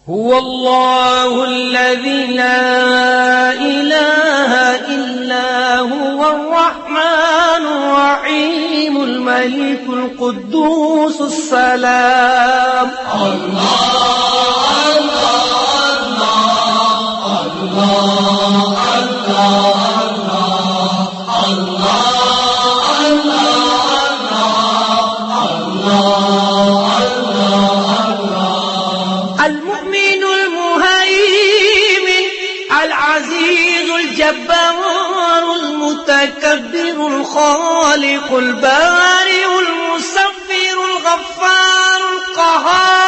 हुवल्लाहु अल्लज़ी ला इलाहा इल्ला हुवर रहमानुर रहीमुल मलिकुल कुद्दूसुस सलाम। الجبار المتكبر الخالق البارئ المصور الغفار القهار